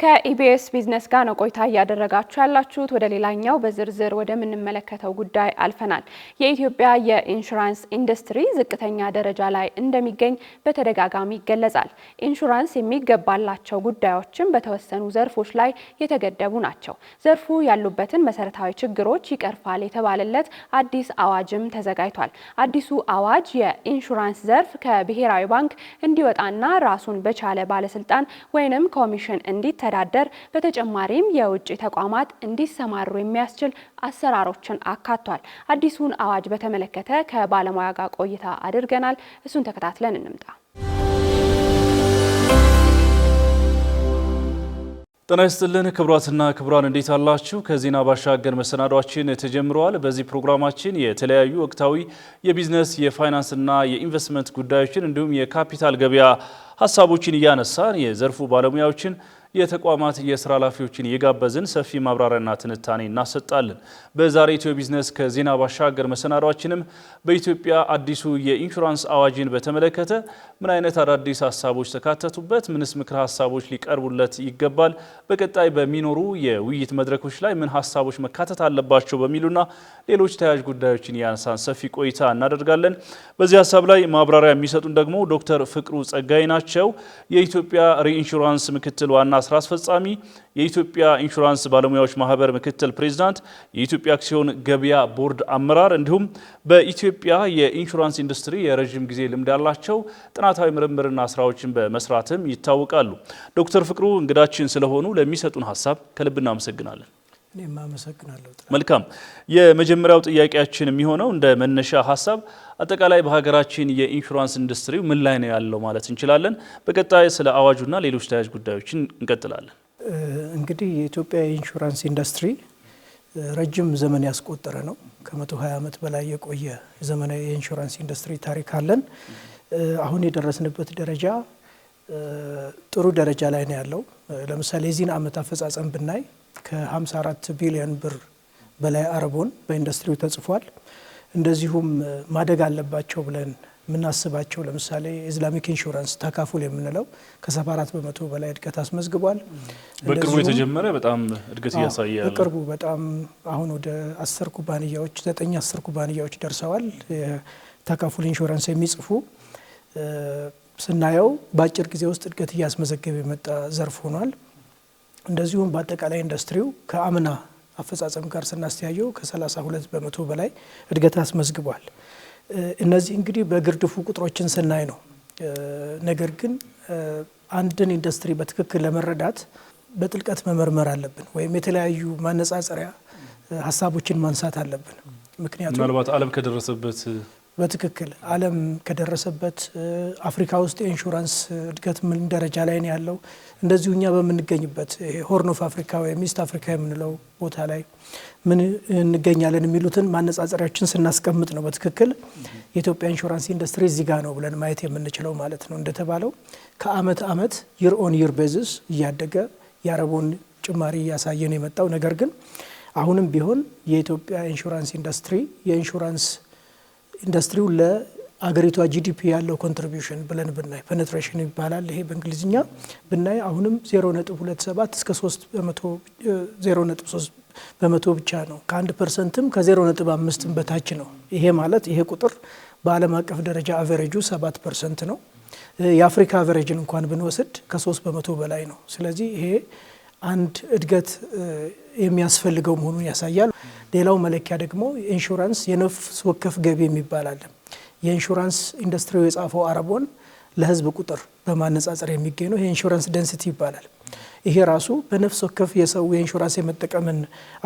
ከኢቢኤስ ቢዝነስ ጋር ነው ቆይታ እያደረጋችሁ ያላችሁት። ወደ ሌላኛው በዝርዝር ወደ ምንመለከተው ጉዳይ አልፈናል። የኢትዮጵያ የኢንሹራንስ ኢንዱስትሪ ዝቅተኛ ደረጃ ላይ እንደሚገኝ በተደጋጋሚ ይገለጻል። ኢንሹራንስ የሚገባላቸው ጉዳዮችም በተወሰኑ ዘርፎች ላይ የተገደቡ ናቸው። ዘርፉ ያሉበትን መሰረታዊ ችግሮች ይቀርፋል የተባለለት አዲስ አዋጅም ተዘጋጅቷል። አዲሱ አዋጅ የኢንሹራንስ ዘርፍ ከብሔራዊ ባንክ እንዲወጣና ራሱን በቻለ ባለስልጣን ወይንም ኮሚሽን እንዲተዳደር በተጨማሪም የውጭ ተቋማት እንዲሰማሩ የሚያስችል አሰራሮችን አካቷል። አዲሱን አዋጅ በተመለከተ ከባለሙያ ጋር ቆይታ አድርገናል። እሱን ተከታትለን እንምጣ። ጤና ይስጥልን ክቡራትና ክቡራን፣ እንዴት አላችሁ? ከዜና ባሻገር መሰናዷችን ተጀምረዋል። በዚህ ፕሮግራማችን የተለያዩ ወቅታዊ የቢዝነስ የፋይናንስና የኢንቨስትመንት ጉዳዮችን እንዲሁም የካፒታል ገበያ ሀሳቦችን እያነሳን የዘርፉ ባለሙያዎችን የተቋማት የስራ ኃላፊዎችን የጋበዝን ሰፊ ማብራሪያና ትንታኔ እናሰጣለን። በዛሬ ኢትዮ ቢዝነስ ከዜና ባሻገር መሰናዷችንም በኢትዮጵያ አዲሱ የኢንሹራንስ አዋጅን በተመለከተ ምን አይነት አዳዲስ ሀሳቦች ተካተቱበት፣ ምንስ ምክረ ሀሳቦች ሊቀርቡለት ይገባል፣ በቀጣይ በሚኖሩ የውይይት መድረኮች ላይ ምን ሀሳቦች መካተት አለባቸው በሚሉና ሌሎች ተያያዥ ጉዳዮችን ያነሳን ሰፊ ቆይታ እናደርጋለን። በዚህ ሀሳብ ላይ ማብራሪያ የሚሰጡን ደግሞ ዶክተር ፍቅሩ ጸጋይ ናቸው። የኢትዮጵያ ሪኢንሹራንስ ምክትል ዋና ስራ አስፈጻሚ፣ የኢትዮጵያ ኢንሹራንስ ባለሙያዎች ማህበር ምክትል ፕሬዝዳንት፣ የኢትዮጵያ አክሲዮን ገበያ ቦርድ አመራር እንዲሁም በኢትዮጵያ የኢንሹራንስ ኢንዱስትሪ የረጅም ጊዜ ልምድ ያላቸው ጥናታዊ ምርምርና ስራዎችን በመስራትም ይታወቃሉ። ዶክተር ፍቅሩ እንግዳችን ስለሆኑ ለሚሰጡን ሀሳብ ከልብ እናመሰግናለን። እኔም አመሰግናለሁ። መልካም። የመጀመሪያው ጥያቄያችን የሚሆነው እንደ መነሻ ሀሳብ አጠቃላይ በሀገራችን የኢንሹራንስ ኢንዱስትሪው ምን ላይ ነው ያለው ማለት እንችላለን? በቀጣይ ስለ አዋጁና ሌሎች ተያያዥ ጉዳዮችን እንቀጥላለን። እንግዲህ የኢትዮጵያ የኢንሹራንስ ኢንዱስትሪ ረጅም ዘመን ያስቆጠረ ነው። ከ120 ዓመት በላይ የቆየ ዘመናዊ የኢንሹራንስ ኢንዱስትሪ ታሪክ አለን። አሁን የደረስንበት ደረጃ ጥሩ ደረጃ ላይ ነው ያለው። ለምሳሌ የዚህን ዓመት አፈጻጸም ብናይ ከ54 ቢሊዮን ብር በላይ አረቦን በኢንዱስትሪው ተጽፏል። እንደዚሁም ማደግ አለባቸው ብለን የምናስባቸው ለምሳሌ ኢስላሚክ ኢንሹራንስ ተካፉል የምንለው ከ74 በመቶ በላይ እድገት አስመዝግቧል። በቅርቡ የተጀመረ በጣም እድገት እያሳየ ያለው በቅርቡ በጣም አሁን ወደ 10 ኩባንያዎች 9-10 ኩባንያዎች ደርሰዋል። ተካፉል ኢንሹራንስ የሚጽፉ ስናየው በአጭር ጊዜ ውስጥ እድገት እያስመዘገበ የመጣ ዘርፍ ሆኗል። እንደዚሁም በአጠቃላይ ኢንዱስትሪው ከአምና አፈጻጸም ጋር ስናስተያየው ከ32 በመቶ በላይ እድገት አስመዝግቧል። እነዚህ እንግዲህ በግርድፉ ቁጥሮችን ስናይ ነው። ነገር ግን አንድን ኢንዱስትሪ በትክክል ለመረዳት በጥልቀት መመርመር አለብን፣ ወይም የተለያዩ ማነጻጸሪያ ሀሳቦችን ማንሳት አለብን። ምክንያቱም ምናልባት ዓለም ከደረሰበት በትክክል ዓለም ከደረሰበት አፍሪካ ውስጥ የኢንሹራንስ እድገት ምን ደረጃ ላይ ነው ያለው፣ እንደዚሁ እኛ በምንገኝበት ሆርን ኦፍ አፍሪካ ወይም ኢስት አፍሪካ የምንለው ቦታ ላይ ምን እንገኛለን የሚሉትን ማነጻጸሪያዎችን ስናስቀምጥ ነው በትክክል የኢትዮጵያ ኢንሹራንስ ኢንዱስትሪ እዚህ ጋር ነው ብለን ማየት የምንችለው ማለት ነው። እንደተባለው ከአመት አመት ይር ኦን ይር ቤዝስ እያደገ የአረቦን ጭማሪ እያሳየን የመጣው ነገር ግን አሁንም ቢሆን የኢትዮጵያ ኢንሹራንስ ኢንዱስትሪ የኢንሹራንስ ኢንዱስትሪው ለአገሪቷ ጂዲፒ ያለው ኮንትሪቢዩሽን ብለን ብናይ ፔኔትሬሽን ይባላል። ይሄ በእንግሊዝኛ ብናይ አሁንም 0.27 እስከ 0.3 በመቶ ብቻ ነው። ከ1%ም ከ0.5 በታች ነው። ይሄ ማለት ይሄ ቁጥር በዓለም አቀፍ ደረጃ አቨሬጁ 7% ነው። የአፍሪካ አቨሬጅን እንኳን ብንወስድ ከ3 በመቶ በላይ ነው። ስለዚህ ይሄ አንድ እድገት የሚያስፈልገው መሆኑን ያሳያል። ሌላው መለኪያ ደግሞ ኢንሹራንስ የነፍስ ወከፍ ገቢ የሚባል አለ። የኢንሹራንስ ኢንዱስትሪው የጻፈው አረቦን ለህዝብ ቁጥር በማነጻጸር የሚገኝ ነው። የኢንሹራንስ ዴንሲቲ ይባላል። ይሄ ራሱ በነፍስ ወከፍ የሰው የኢንሹራንስ የመጠቀምን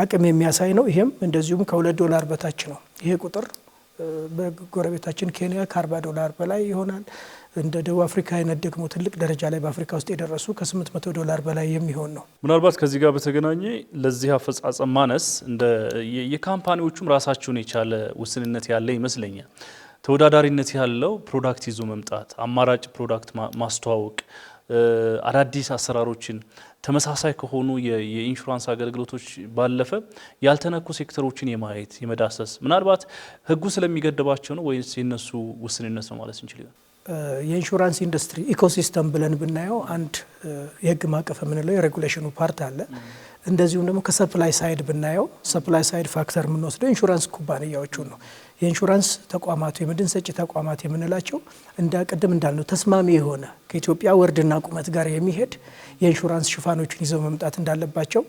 አቅም የሚያሳይ ነው። ይሄም እንደዚሁም $2 በታች ነው። ይሄ ቁጥር በጎረቤታችን ኬንያ $40 በላይ ይሆናል። እንደ ደቡብ አፍሪካ አይነት ደግሞ ትልቅ ደረጃ ላይ በአፍሪካ ውስጥ የደረሱ $800 በላይ የሚሆን ነው። ምናልባት ከዚህ ጋር በተገናኘ ለዚህ አፈጻጸም ማነስ እንደ የካምፓኒዎቹም ራሳቸውን የቻለ ውስንነት ያለ ይመስለኛል። ተወዳዳሪነት ያለው ፕሮዳክት ይዞ መምጣት፣ አማራጭ ፕሮዳክት ማስተዋወቅ፣ አዳዲስ አሰራሮችን ተመሳሳይ ከሆኑ የኢንሹራንስ አገልግሎቶች ባለፈ ያልተነኩ ሴክተሮችን የማየት የመዳሰስ ምናልባት ህጉ ስለሚገድባቸው ነው ወይስ የነሱ ውስንነት ነው ማለት እንችላለን? የኢንሹራንስ ኢንዱስትሪ ኢኮሲስተም ብለን ብናየው አንድ የህግ ማዕቀፍ የምንለው የሬጉሌሽኑ ፓርት አለ። እንደዚሁም ደግሞ ከሰፕላይ ሳይድ ብናየው ሰፕላይ ሳይድ ፋክተር የምንወስደው ኢንሹራንስ ኩባንያዎቹን ነው። የኢንሹራንስ ተቋማቱ የመድን ሰጪ ተቋማት የምንላቸው ቅድም እንዳልነው ተስማሚ የሆነ ከኢትዮጵያ ወርድና ቁመት ጋር የሚሄድ የኢንሹራንስ ሽፋኖችን ይዘው መምጣት እንዳለባቸው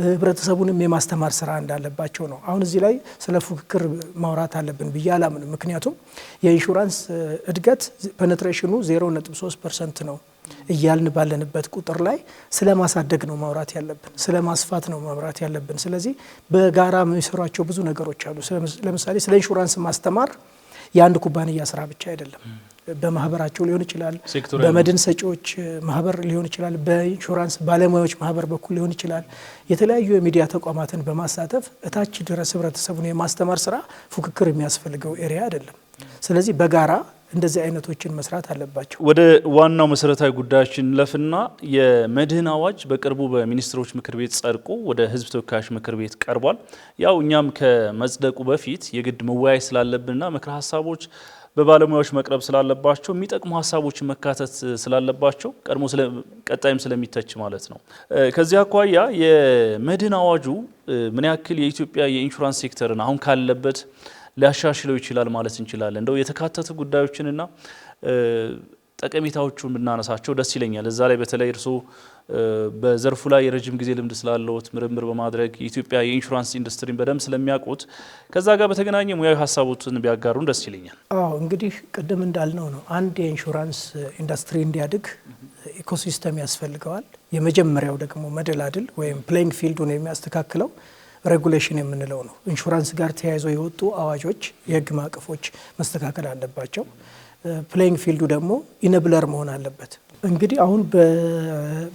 ህብረተሰቡንም የማስተማር ስራ እንዳለባቸው ነው። አሁን እዚህ ላይ ስለ ፉክክር ማውራት አለብን ብዬ አላምንም። ምክንያቱም የኢንሹራንስ እድገት ፔኔትሬሽኑ 0.3% ነው እያልን ባለንበት ቁጥር ላይ ስለ ማሳደግ ነው ማውራት ያለብን፣ ስለ ማስፋት ነው ማውራት ያለብን። ስለዚህ በጋራ የሚሰሯቸው ብዙ ነገሮች አሉ። ለምሳሌ ስለ ኢንሹራንስ ማስተማር የአንድ ኩባንያ ስራ ብቻ አይደለም። በማህበራቸው ሊሆን ይችላል፣ በመድን ሰጪዎች ማህበር ሊሆን ይችላል፣ በኢንሹራንስ ባለሙያዎች ማህበር በኩል ሊሆን ይችላል። የተለያዩ የሚዲያ ተቋማትን በማሳተፍ እታች ድረስ ህብረተሰቡን የማስተማር ስራ ፉክክር የሚያስፈልገው ኤሪያ አይደለም። ስለዚህ በጋራ እንደዚህ አይነቶችን መስራት አለባቸው። ወደ ዋናው መሰረታዊ ጉዳያችን ለፍና የመድህን አዋጅ በቅርቡ በሚኒስትሮች ምክር ቤት ጸድቆ ወደ ህዝብ ተወካዮች ምክር ቤት ቀርቧል። ያው እኛም ከመጽደቁ በፊት የግድ መወያይ ስላለብንና ምክረ ሀሳቦች በባለሙያዎች መቅረብ ስላለባቸው የሚጠቅሙ ሀሳቦችን መካተት ስላለባቸው ቀጣይም ስለሚተች ማለት ነው። ከዚህ አኳያ የመድህን አዋጁ ምን ያክል የኢትዮጵያ የኢንሹራንስ ሴክተርን አሁን ካለበት ሊያሻሽለው ይችላል ማለት እንችላለን? እንደው የተካተቱ ጉዳዮችንና ጠቀሜታዎቹን ብናነሳቸው ደስ ይለኛል። እዛ ላይ በተለይ እርስዎ በዘርፉ ላይ የረጅም ጊዜ ልምድ ስላለዎት ምርምር በማድረግ የኢትዮጵያ የኢንሹራንስ ኢንዱስትሪን በደንብ ስለሚያውቁት ከዛ ጋር በተገናኘ ሙያዊ ሀሳቦትን ቢያጋሩን ደስ ይለኛል። እንግዲህ ቅድም እንዳልነው ነው አንድ የኢንሹራንስ ኢንዱስትሪ እንዲያድግ ኢኮሲስተም ያስፈልገዋል። የመጀመሪያው ደግሞ መደላድል ወይም ፕሌይንግ ፊልዱን የሚያስተካክለው ሬጉሌሽን የምንለው ነው። ኢንሹራንስ ጋር ተያይዞ የወጡ አዋጆች፣ የህግ ማዕቀፎች መስተካከል አለባቸው። ፕሌይንግ ፊልዱ ደግሞ ኢነብለር መሆን አለበት። እንግዲህ አሁን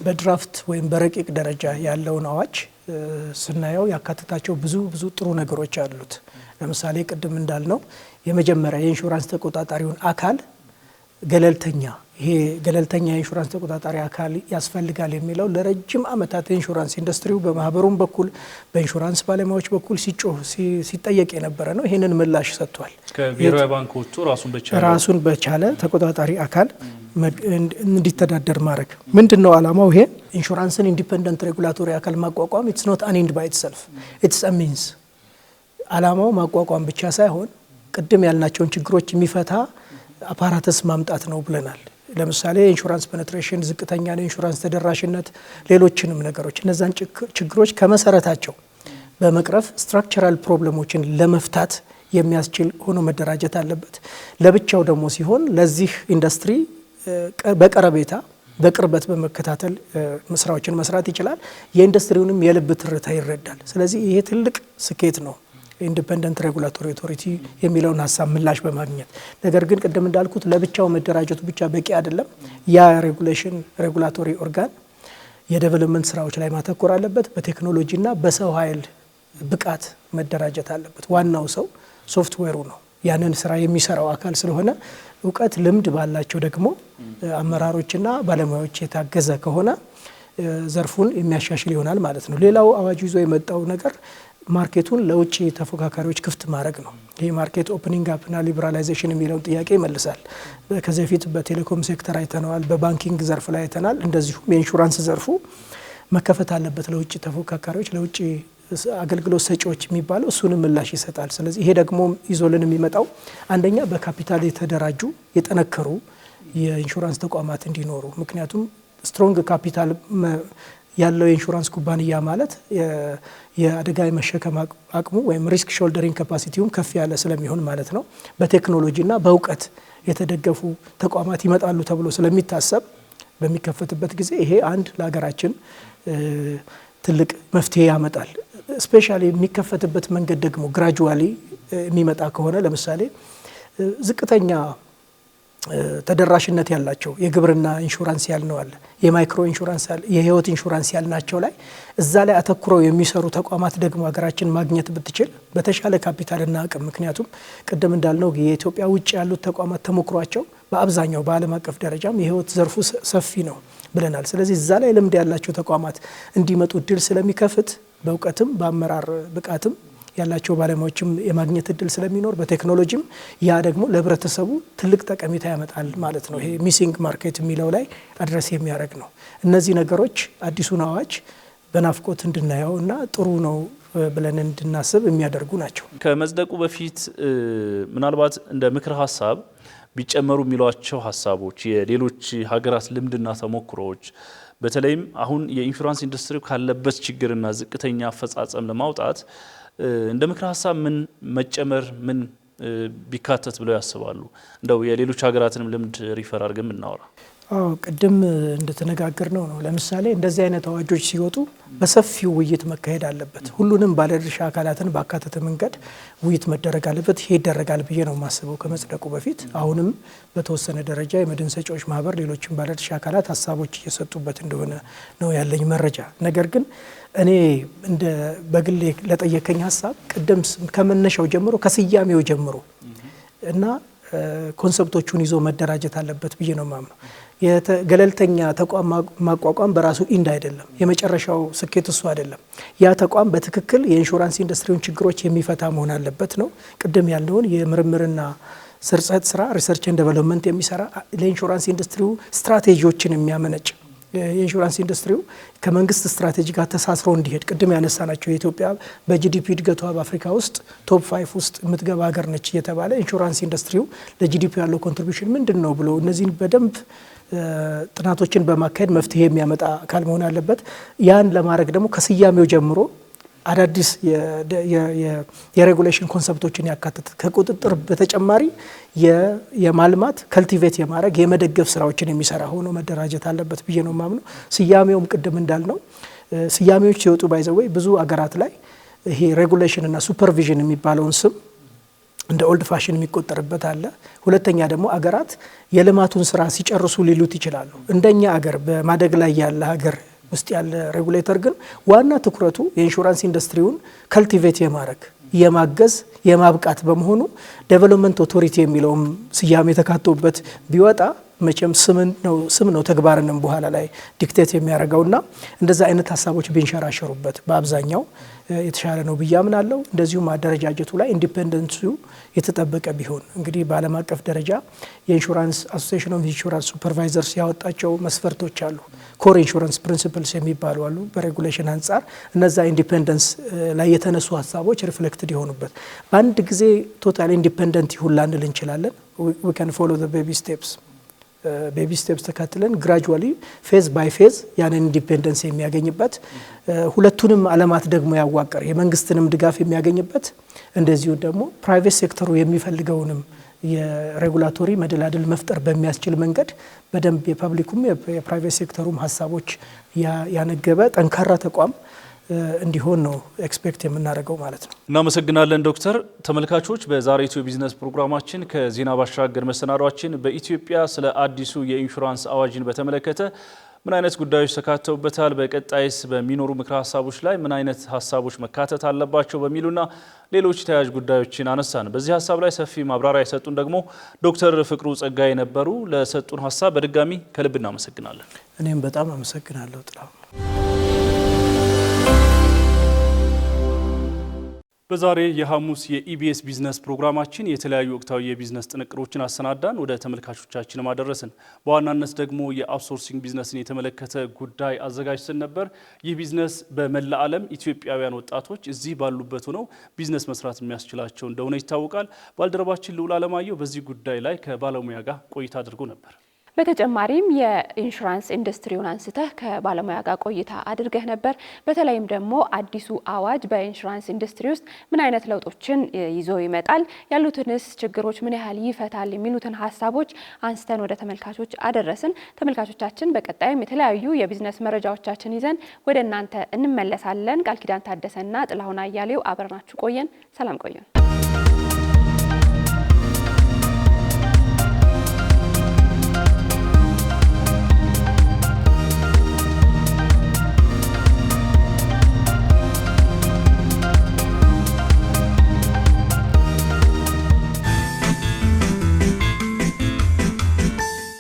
በድራፍት ወይም በረቂቅ ደረጃ ያለውን አዋጅ ስናየው ያካተታቸው ብዙ ጥሩ ነገሮች አሉት። ለምሳሌ ቅድም እንዳልነው የመጀመሪያ የኢንሹራንስ ተቆጣጣሪውን አካል ገለልተኛ የኢንሹራንስ ተቆጣጣሪ አካል ያስፈልጋል የሚለው ለረጅም ዓመታት የኢንሹራንስ ኢንዱስትሪው በማህበሩም በኩል በኢንሹራንስ ባለሙያዎች በኩል ሲጠየቅ የነበረ ነው። ይህንን ምላሽ ሰጥቷል። ከብሔራዊ ባንክ ወጥቶ ራሱን በቻለ ተቆጣጣሪ አካል እንዲተዳደር ማድረግ ምንድነው ዓላማው? ይሄ ኢንሹራንስን ኢንዲፔንደንት ሬጉላቶሪ አካል ማቋቋም ኢትስ ኖት አን ኤንድ ባይ ኢትሰልፍ ኢትስ አ ሚንስ። ዓላማው ማቋቋም ብቻ ሳይሆን ቅድም ያልናቸውን ችግሮች የሚፈታ አፓራተስ ማምጣት ነው ብለናል። ለምሳሌ ኢንሹራንስ ፔኔትሬሽን ዝቅተኛ ነው፣ ኢንሹራንስ ተደራሽነት፣ ሌሎችንም ነገሮች እነዛን ችግሮች ከመሰረታቸው በመቅረፍ ስትራክቸራል ፕሮብሌሞችን ለመፍታት የሚያስችል ሆኖ መደራጀት አለበት። ለብቻው ደግሞ ሲሆን ለዚህ ኢንዱስትሪ በቀረቤታ በቅርበት በመከታተል ስራዎችን መስራት ይችላል። የኢንዱስትሪውንም የልብ ትርታ ይረዳል። ስለዚህ ይሄ ትልቅ ስኬት ነው። ኢንዲፔንደንት ሬጉላቶሪ ኦቶሪቲ የሚለውን ሀሳብ ምላሽ በማግኘት ነገር ግን ቅድም እንዳልኩት ለብቻው መደራጀቱ ብቻ በቂ አይደለም። ያ ሬጉላቶሪ ኦርጋን የዴቨሎፕመንት ስራዎች ላይ ማተኮር አለበት። በቴክኖሎጂና በሰው ኃይል ብቃት መደራጀት አለበት። ዋናው ሰው ሶፍትዌሩ ነው። ያንን ስራ የሚሰራው አካል ስለሆነ እውቀት፣ ልምድ ባላቸው ደግሞ አመራሮችና ባለሙያዎች የታገዘ ከሆነ ዘርፉን የሚያሻሽል ይሆናል ማለት ነው። ሌላው አዋጁ ይዞ የመጣው ነገር ማርኬቱን ለውጭ ተፎካካሪዎች ክፍት ማድረግ ነው። ይህ ማርኬት ኦፕኒንግ አፕና ሊበራላይዜሽን የሚለውን ጥያቄ ይመልሳል። ከዚህ በፊት በቴሌኮም ሴክተር አይተነዋል፣ በባንኪንግ ዘርፍ ላይ አይተናል። እንደዚሁም የኢንሹራንስ ዘርፉ መከፈት አለበት ለውጭ ተፎካካሪዎች፣ ለውጭ አገልግሎት ሰጪዎች የሚባለው እሱንም ምላሽ ይሰጣል። ስለዚህ ይሄ ደግሞ ይዞልን የሚመጣው አንደኛ በካፒታል የተደራጁ የጠነከሩ የኢንሹራንስ ተቋማት እንዲኖሩ፣ ምክንያቱም ስትሮንግ ካፒታል ያለው የኢንሹራንስ ኩባንያ ማለት የአደጋ የመሸከም አቅሙ ወይም ሪስክ ሾልደሪንግ ካፓሲቲውም ከፍ ያለ ስለሚሆን ማለት ነው። በቴክኖሎጂና በእውቀት የተደገፉ ተቋማት ይመጣሉ ተብሎ ስለሚታሰብ በሚከፈትበት ጊዜ ይሄ አንድ ለሀገራችን ትልቅ መፍትሄ ያመጣል። ስፔሻሊ የሚከፈትበት መንገድ ደግሞ ግራጁዋሊ የሚመጣ ከሆነ ለምሳሌ ዝቅተኛ ተደራሽነት ያላቸው የግብርና ኢንሹራንስ ያልነው አለ፣ የማይክሮ ኢንሹራንስ አለ፣ የህይወት ኢንሹራንስ ያልናቸው ላይ እዛ ላይ አተኩረው የሚሰሩ ተቋማት ደግሞ ሀገራችን ማግኘት ብትችል በተሻለ ካፒታልና አቅም፣ ምክንያቱም ቅድም እንዳልነው የኢትዮጵያ ውጭ ያሉት ተቋማት ተሞክሯቸው በአብዛኛው በዓለም አቀፍ ደረጃም የህይወት ዘርፉ ሰፊ ነው ብለናል። ስለዚህ እዛ ላይ ልምድ ያላቸው ተቋማት እንዲመጡ እድል ስለሚከፍት በእውቀትም በአመራር ብቃትም ያላቸው ባለሙያዎችም የማግኘት እድል ስለሚኖር በቴክኖሎጂም ያ ደግሞ ለህብረተሰቡ ትልቅ ጠቀሜታ ያመጣል ማለት ነው። ይሄ ሚሲንግ ማርኬት የሚለው ላይ አድረስ የሚያደርግ ነው። እነዚህ ነገሮች አዲሱን አዋጅ በናፍቆት እንድናየው እና ጥሩ ነው ብለን እንድናስብ የሚያደርጉ ናቸው። ከመጽደቁ በፊት ምናልባት እንደ ምክር ሀሳብ ቢጨመሩ የሚሏቸው ሀሳቦች የሌሎች ሀገራት ልምድና ተሞክሮዎች በተለይም አሁን የኢንሹራንስ ኢንዱስትሪ ካለበት ችግርና ዝቅተኛ አፈጻጸም ለማውጣት እንደ ምክር ሀሳብ ምን መጨመር ምን ቢካተት ብለው ያስባሉ? እንደው የሌሎች ሀገራትንም ልምድ ሪፈር አድርገን እናወራ። ቅድም እንደተነጋገር ነው። ለምሳሌ እንደዚህ አይነት አዋጆች ሲወጡ በሰፊው ውይይት መካሄድ አለበት። ሁሉንም ባለድርሻ አካላትን ባካተተ መንገድ ውይይት መደረግ አለበት። ይሄ ይደረጋል ብዬ ነው የማስበው ከመጽደቁ በፊት። አሁንም በተወሰነ ደረጃ የመድን ሰጪዎች ማህበር፣ ሌሎችም ባለድርሻ አካላት ሀሳቦች እየሰጡበት እንደሆነ ነው ያለኝ መረጃ። ነገር ግን እኔ እንደ በግሌ ለጠየቀኝ ሀሳብ ቅድም ከመነሻው ጀምሮ ከስያሜው ጀምሮ እና ኮንሰፕቶቹን ይዞ መደራጀት አለበት ብዬ ነው የማምነው። ገለልተኛ ተቋም ማቋቋም በራሱ ኢንድ አይደለም። የመጨረሻው ስኬት እሱ አይደለም። ያ ተቋም በትክክል የኢንሹራንስ ኢንዱስትሪውን ችግሮች የሚፈታ መሆን አለበት ነው። ቅድም ያለውን የምርምርና ስርጸት ስራ ሪሰርች ኤንድ ዴቨሎፕመንት የሚሰራ ለኢንሹራንስ ኢንዱስትሪው ስትራቴጂዎችን የሚያመነጭ የኢንሹራንስ ኢንዱስትሪው ከመንግስት ስትራቴጂ ጋር ተሳስሮ እንዲሄድ ቅድም ያነሳናቸው የኢትዮጵያ በጂዲፒ እድገቷ በአፍሪካ ውስጥ ቶፕ 5 ውስጥ የምትገባ ሀገር ነች እየተባለ ኢንሹራንስ ኢንዱስትሪው ለጂዲፒ ያለው ኮንትሪቢዩሽን ምንድን ነው ብሎ እነዚህን በደንብ ጥናቶችን በማካሄድ መፍትሄ የሚያመጣ አካል መሆን አለበት። ያን ለማድረግ ደግሞ ከስያሜው ጀምሮ አዳዲስ የሬጉሌሽን ኮንሰፕቶችን ያካተተ ከቁጥጥር በተጨማሪ የማልማት ከልቲቬት የማድረግ የመደገፍ ስራዎችን የሚሰራ ሆኖ መደራጀት አለበት ብዬ ነው የማምነው። ስያሜውም ቅድም እንዳልነው ስያሜዎች ሲወጡ ባይዘወይ ብዙ አገራት ላይ ይሄ ሬጉሌሽን እና ሱፐርቪዥን የሚባለውን ስም እንደ ኦልድ ፋሽን የሚቆጠርበት አለ። ሁለተኛ ደግሞ አገራት የልማቱን ስራ ሲጨርሱ ሊሉት ይችላሉ። እንደኛ አገር በማደግ ላይ ያለ ሀገር ውስጥ ያለ ሬጉሌተር ግን ዋና ትኩረቱ የኢንሹራንስ ኢንዱስትሪውን ከልቲቬት የማድረግ የማገዝ የማብቃት በመሆኑ ዴቨሎፕመንት ኦቶሪቲ የሚለውም ስያሜ ተካቶበት ቢወጣ መቼም ስም ነው ተግባርንም በኋላ ላይ ዲክቴት የሚያደርገውና እንደዛ አይነት ሀሳቦች ቢንሸራሸሩበት በአብዛኛው የተሻለ ነው ብዬ አምናለሁ። እንደዚሁም አደረጃጀቱ ላይ ኢንዲፔንደንሱ የተጠበቀ ቢሆን እንግዲህ በዓለም አቀፍ ደረጃ የኢንሹራንስ አሶሲዬሽን ኦፍ ኢንሹራንስ ሱፐርቫይዘርስ ያወጣቸው መስፈርቶች አሉ። ኮር ኢንሹራንስ ፕሪንሲፕልስ የሚባሉ አሉ። በሬጉሌሽን አንጻር እነዛ ኢንዲፔንደንስ ላይ የተነሱ ሀሳቦች ሪፍሌክትድ የሆኑበት በአንድ ጊዜ ቶታል ኢንዲፔንደንት ይሁን ላንል እንችላለን። ዊ ካን ፎሎ ዘ ቤቢ ስቴፕስ ቤቢ ስቴፕስ ተከትለን ግራጁዋሊ ፌዝ ባይ ፌዝ ያንን ኢንዲፔንደንስ የሚያገኝበት ሁለቱንም ዓለማት ደግሞ ያዋቀር የመንግስትንም ድጋፍ የሚያገኝበት እንደዚሁ ደግሞ ፕራይቬት ሴክተሩ የሚፈልገውንም የሬጉላቶሪ መደላደል መፍጠር በሚያስችል መንገድ በደንብ የፐብሊኩም የፕራይቬት ሴክተሩም ሀሳቦች ያነገበ ጠንካራ ተቋም እንዲሆን ነው ኤክስፔክት የምናደርገው ማለት ነው። እናመሰግናለን ዶክተር። ተመልካቾች በዛሬ ኢትዮ ቢዝነስ ፕሮግራማችን ከዜና ባሻገር መሰናዷችን በኢትዮጵያ ስለ አዲሱ የኢንሹራንስ አዋጅን በተመለከተ ምን አይነት ጉዳዮች ተካተውበታል፣ በቀጣይስ በሚኖሩ ምክረ ሀሳቦች ላይ ምን አይነት ሀሳቦች መካተት አለባቸው በሚሉና ሌሎች ተያያዥ ጉዳዮችን አነሳን። በዚህ ሀሳብ ላይ ሰፊ ማብራሪያ የሰጡን ደግሞ ዶክተር ፍቅሩ ጸጋይ ነበሩ። ለሰጡን ሀሳብ በድጋሚ ከልብ እናመሰግናለን። እኔም በጣም አመሰግናለሁ ጥላው። በዛሬ የሐሙስ የኢቢኤስ ቢዝነስ ፕሮግራማችን የተለያዩ ወቅታዊ የቢዝነስ ጥንቅሮችን አሰናዳን ወደ ተመልካቾቻችን ማድረስን። በዋናነት ደግሞ የአውትሶርሲንግ ቢዝነስን የተመለከተ ጉዳይ አዘጋጅተን ነበር። ይህ ቢዝነስ በመላ ዓለም ኢትዮጵያውያን ወጣቶች እዚህ ባሉበት ሆነው ቢዝነስ መስራት የሚያስችላቸው እንደሆነ ይታወቃል። ባልደረባችን ልዑል አለማየሁ በዚህ ጉዳይ ላይ ከባለሙያ ጋር ቆይታ አድርጎ ነበር። በተጨማሪም የኢንሹራንስ ኢንዱስትሪውን አንስተህ ከባለሙያ ጋር ቆይታ አድርገህ ነበር። በተለይም ደግሞ አዲሱ አዋጅ በኢንሹራንስ ኢንዱስትሪ ውስጥ ምን አይነት ለውጦችን ይዞ ይመጣል፣ ያሉትንስ ችግሮች ምን ያህል ይፈታል የሚሉትን ሀሳቦች አንስተን ወደ ተመልካቾች አደረስን። ተመልካቾቻችን በቀጣይም የተለያዩ የቢዝነስ መረጃዎቻችን ይዘን ወደ እናንተ እንመለሳለን። ቃል ኪዳን ታደሰና ጥላሁን አያሌው አብረናችሁ ቆየን። ሰላም ቆየን።